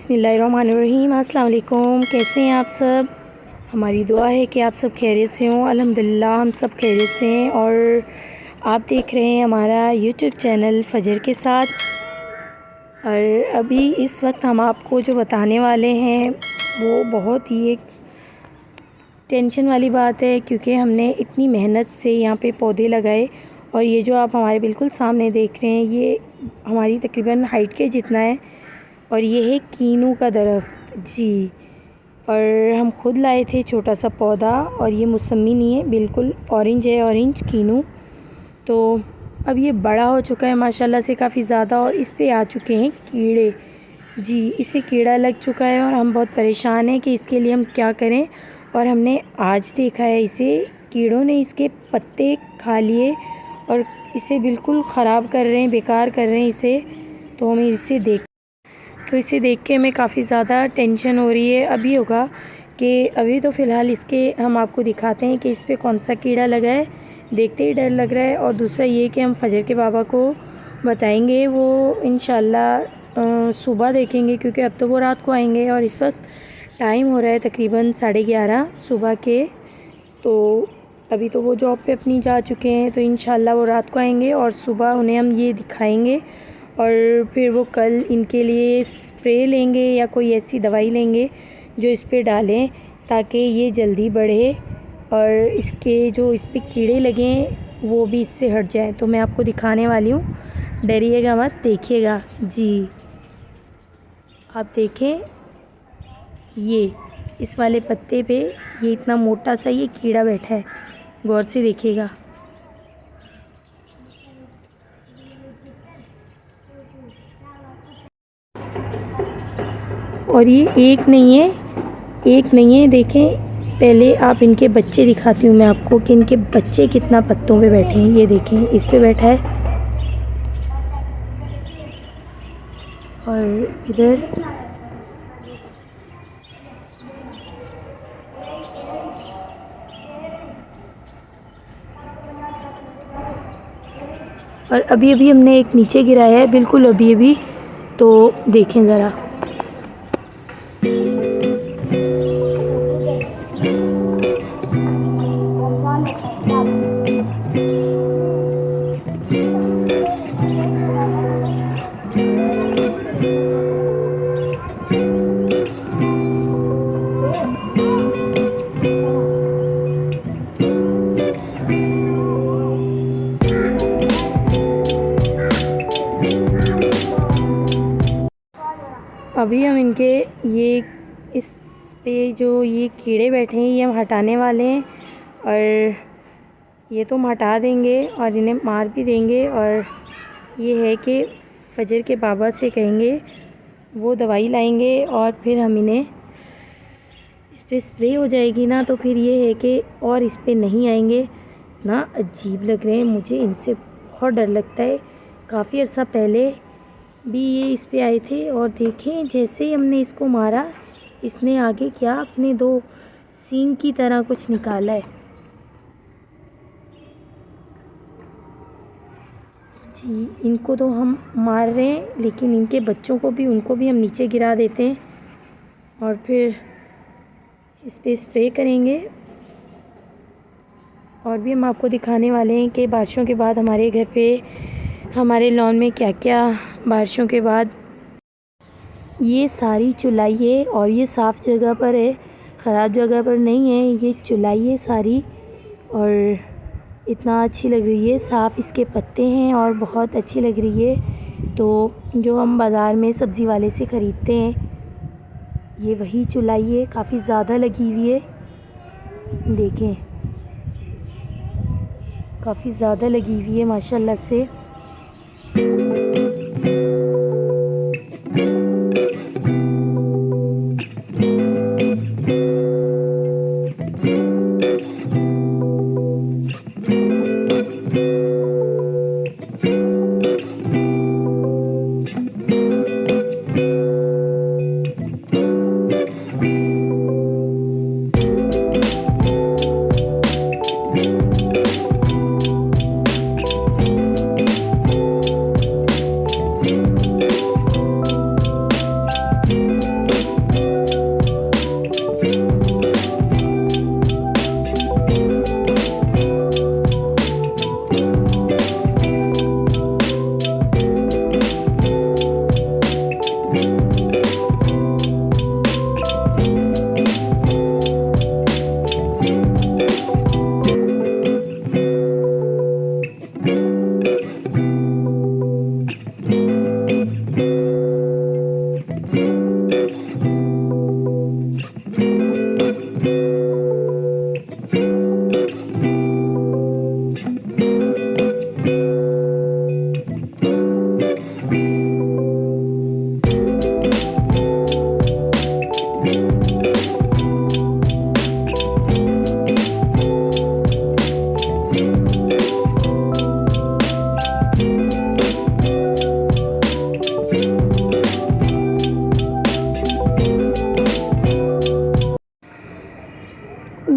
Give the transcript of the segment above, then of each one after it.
बिस्मिल्लाहिर्रहमानिर्रहीम। अस्सलाम वालेकुम। कैसे हैं आप सब? हमारी दुआ है कि आप सब खैरियत से हों। अल्हम्दुलिल्लाह हम सब खैरियत से हैं। और आप देख रहे हैं हमारा यूट्यूब चैनल फ़जर के साथ। और अभी इस वक्त हम आपको जो बताने वाले हैं वो बहुत ही एक टेंशन वाली बात है, क्योंकि हमने इतनी मेहनत से यहाँ पे पौधे लगाए। और ये जो आप हमारे बिल्कुल सामने देख रहे हैं ये हमारी तकरीबन हाइट के जितना है, और ये है कीनू का दरख्त जी। और हम खुद लाए थे छोटा सा पौधा, और ये मौसमी नहीं है, बिल्कुल ऑरेंज है, ऑरेंज कीनू। तो अब ये बड़ा हो चुका है माशाल्लाह से काफ़ी ज़्यादा, और इस पे आ चुके हैं कीड़े जी। इसे कीड़ा लग चुका है और हम बहुत परेशान हैं कि इसके लिए हम क्या करें। और हमने आज देखा है इसे कीड़ों ने इसके पत्ते खा लिए और इसे बिल्कुल ख़राब कर रहे हैं, बेकार कर रहे हैं इसे। तो हमें इसे देख के हमें काफ़ी ज़्यादा टेंशन हो रही है। अभी होगा कि अभी तो फ़िलहाल इसके हम आपको दिखाते हैं कि इस पर कौन सा कीड़ा लगा है, देखते ही डर लग रहा है। और दूसरा ये कि हम फ़जर के बाबा को बताएंगे, वो इंशाल्लाह सुबह देखेंगे, क्योंकि अब तो वो रात को आएंगे और इस वक्त टाइम हो रहा है तकरीबन 11:30 सुबह के। तो अभी तो वो जॉब पे अपनी जा चुके हैं, तो इंशाल्लाह वो रात को आएंगे और सुबह उन्हें हम ये दिखाएंगे। और फिर वो कल इनके लिए स्प्रे लेंगे या कोई ऐसी दवाई लेंगे जो इस पे डालें ताकि ये जल्दी बढ़े और इसके जो इस पे कीड़े लगे वो भी इससे हट जाए। तो मैं आपको दिखाने वाली हूँ, डरिएगा मत, देखिएगा जी। आप देखें ये इस वाले पत्ते पे ये इतना मोटा सा ये कीड़ा बैठा है, गौर से देखिएगा। और ये एक नहीं है, देखें। पहले आप इनके बच्चे दिखाती हूँ मैं आपको कि इनके बच्चे कितना पत्तों पे बैठे हैं। ये देखें, इस पे बैठा है और इधर और अभी हमने एक नीचे गिराया है, बिल्कुल अभी। तो देखें ज़रा, अभी हम इनके ये इस पे जो ये कीड़े बैठे हैं ये हम हटाने वाले हैं। और ये तो हम हटा देंगे और इन्हें मार भी देंगे। और ये है कि फ़जर के बाबा से कहेंगे वो दवाई लाएंगे और फिर हम इन्हें इस पर स्प्रे हो जाएगी ना, तो फिर ये है कि और इस पर नहीं आएंगे ना। अजीब लग रहे हैं मुझे, इनसे बहुत डर लगता है। काफ़ी अर्सा पहले भी ये इस पे आए थे और देखें जैसे ही हमने इसको मारा इसने आगे क्या अपने दो सींग की तरह कुछ निकाला है जी। इनको तो हम मार रहे हैं, लेकिन इनके बच्चों को भी, उनको भी हम नीचे गिरा देते हैं और फिर इस पे स्प्रे करेंगे। और भी हम आपको दिखाने वाले हैं कि बारिशों के बाद हमारे घर पे, हमारे लॉन में क्या क्या बारिशों के बाद ये सारी चुलाई है। और ये साफ़ जगह पर है, ख़राब जगह पर नहीं है। ये चुलाई है सारी और इतना अच्छी लग रही है, साफ़ इसके पत्ते हैं और बहुत अच्छी लग रही है। तो जो हम बाज़ार में सब्ज़ी वाले से ख़रीदते हैं ये वही चुलाई है, काफ़ी ज़्यादा लगी हुई है। देखें काफ़ी ज़्यादा लगी हुई है माशाल्लाह से।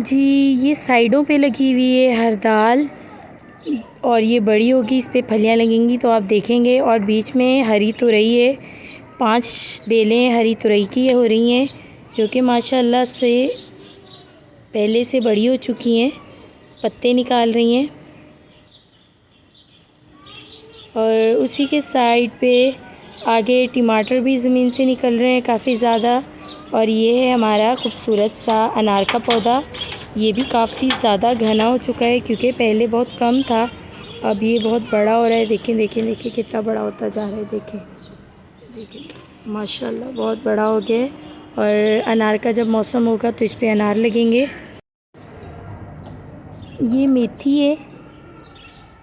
जी ये साइडों पे लगी हुई है हर दाल, और ये बड़ी होगी, इस पे फलियां लगेंगी तो आप देखेंगे। और बीच में हरी तुरई है, 5 बेलें हरी तुरई की हो रही हैं, जो कि माशाल्लाह से पहले से बड़ी हो चुकी हैं, पत्ते निकाल रही हैं। और उसी के साइड पे आगे टमाटर भी ज़मीन से निकल रहे हैं काफ़ी ज़्यादा। और ये है हमारा खूबसूरत सा अनार का पौधा, ये भी काफ़ी ज़्यादा घना हो चुका है क्योंकि पहले बहुत कम था, अब ये बहुत बड़ा हो रहा है। देखें देखें देखें कितना बड़ा होता जा रहा है, देखें देखें माशाल्लाह बहुत बड़ा हो गया है। और अनार का जब मौसम होगा तो इस पे अनार लगेंगे। ये मेथी है,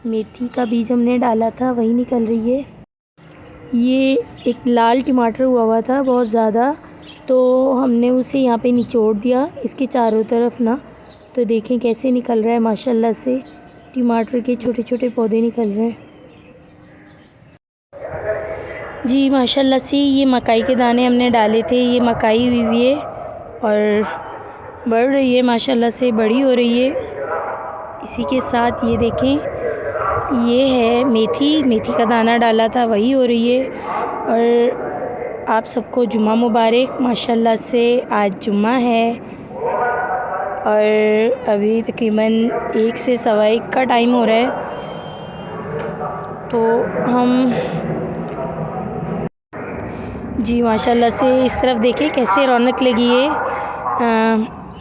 मेथी का बीज हमने डाला था, वही निकल रही है। ये एक लाल टमाटर हुआ था बहुत ज़्यादा, तो हमने उसे यहाँ पे निचोड़ दिया इसके चारों तरफ ना, तो देखें कैसे निकल रहा है माशाल्लाह से टमाटर के छोटे छोटे पौधे निकल रहे हैं। जी माशाल्लाह से ये मकाई के दाने हमने डाले थे, ये मकाई हुई है और बढ़ रही है माशाल्लाह से, बड़ी हो रही है। इसी के साथ ये देखें ये है मेथी, मेथी का दाना डाला था वही हो रही है। और आप सबको जुम्मा मुबारक, माशाल्लाह से आज जुम्मा है और अभी तकरीबन 1 से सवा 1 का टाइम हो रहा है। तो हम जी माशाल्लाह से इस तरफ देखें कैसे रौनक लगी है।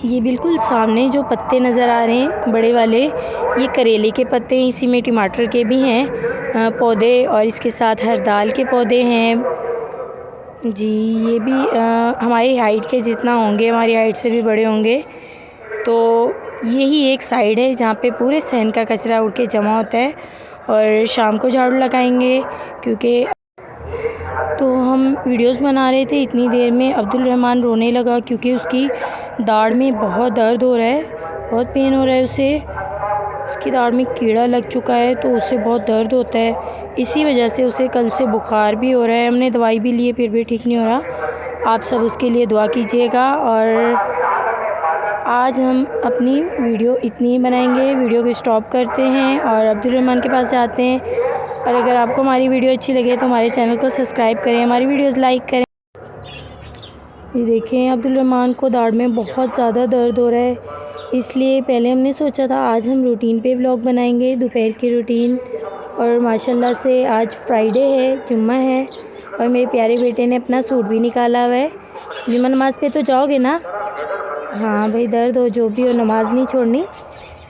ये बिल्कुल सामने जो पत्ते नज़र आ रहे हैं बड़े वाले, ये करेले के पत्ते हैं, इसी में टमाटर के भी हैं पौधे, और इसके साथ हर दाल के पौधे हैं। जी ये भी हमारी हाइट के जितना होंगे, हमारी हाइट से भी बड़े होंगे। तो यही एक साइड है जहाँ पे पूरे सहन का कचरा उड़ के जमा होता है, और शाम को झाड़ू लगाएंगे क्योंकि तो हम वीडियोस बना रहे थे, इतनी देर में अब्दुल रहमान रोने लगा क्योंकि उसकी दाढ़ में बहुत दर्द हो रहा है, बहुत पेन हो रहा है उसे, उसकी दाढ़ में कीड़ा लग चुका है तो उससे बहुत दर्द होता है। इसी वजह से उसे कल से बुखार भी हो रहा है, हमने दवाई भी ली है फिर भी ठीक नहीं हो रहा। आप सब उसके लिए दुआ कीजिएगा। और आज हम अपनी वीडियो इतनी ही बनाएंगे, वीडियो को स्टॉप करते हैं और अब्दुल रहमान के पास जाते हैं। और अगर आपको हमारी वीडियो अच्छी लगे तो हमारे चैनल को सब्सक्राइब करें, हमारी वीडियोस लाइक करें। ये देखें अब्दुल रहमान को दाढ़ में बहुत ज़्यादा दर्द हो रहा है, इसलिए पहले हमने सोचा था आज हम रूटीन पे व्लॉग बनाएंगे, दोपहर की रूटीन। और माशाल्लाह से आज फ्राइडे है, जुम्मा है, और मेरे प्यारे बेटे ने अपना सूट भी निकाला हुआ है। जुम्मा नमाज़ पे तो जाओगे ना? हाँ भाई, दर्द हो जो भी हो नमाज़ नहीं छोड़नी,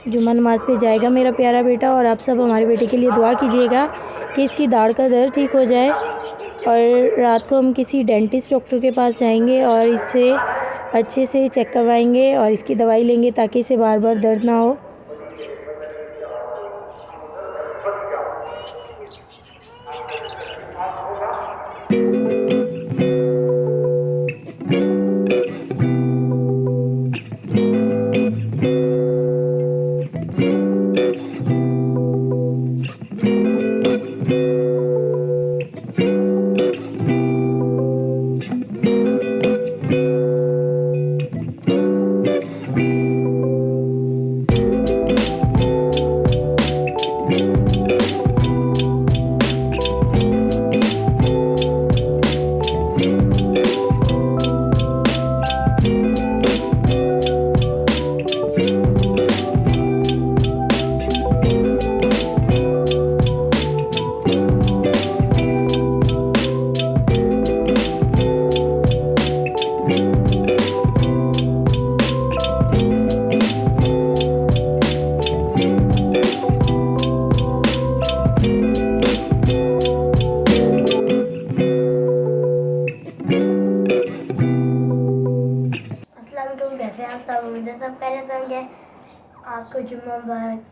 जुम्मा नमाज़ पे जाएगा मेरा प्यारा बेटा। और आप सब हमारे बेटे के लिए दुआ कीजिएगा कि इसकी दाढ़ का दर्द ठीक हो जाए। और रात को हम किसी डेंटिस्ट डॉक्टर के पास जाएंगे और इससे अच्छे से चेक करवाएंगे और इसकी दवाई लेंगे ताकि इसे बार बार दर्द ना हो। कैसे आप सब? मुझे सब कह रहे होंगे आपको जुम्मा मुबारक।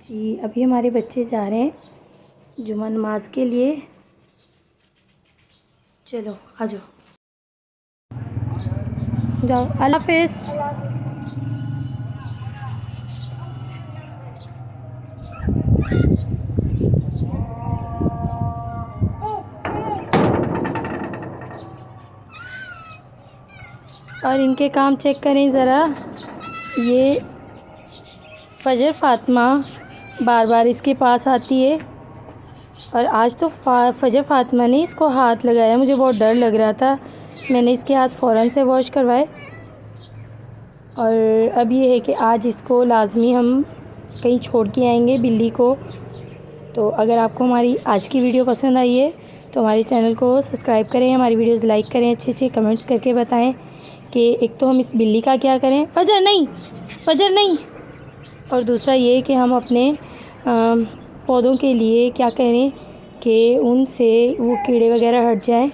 जी अभी हमारे बच्चे जा रहे हैं जुम्मा नमाज के लिए। चलो आ जाओ, जाओ, अल्लाह हाफिज़। और इनके काम चेक करें ज़रा। ये फजर फ़ातिमा बार बार इसके पास आती है और आज तो फजर फ़ातिमा ने इसको हाथ लगाया। मुझे बहुत डर लग रहा था, मैंने इसके हाथ फ़ौरन से वॉश करवाए। और अब ये है कि आज इसको लाजमी हम कहीं छोड़ के आएंगे बिल्ली को। तो अगर आपको हमारी आज की वीडियो पसंद आई है तो हमारे चैनल को सब्सक्राइब करें, हमारी वीडियोस लाइक करें, अच्छे अच्छे कमेंट्स करके बताएं कि एक तो हम इस बिल्ली का क्या करें, फजर नहीं, और दूसरा ये कि हम अपने पौधों के लिए क्या करें कि उनसे वो कीड़े वगैरह हट जाएं।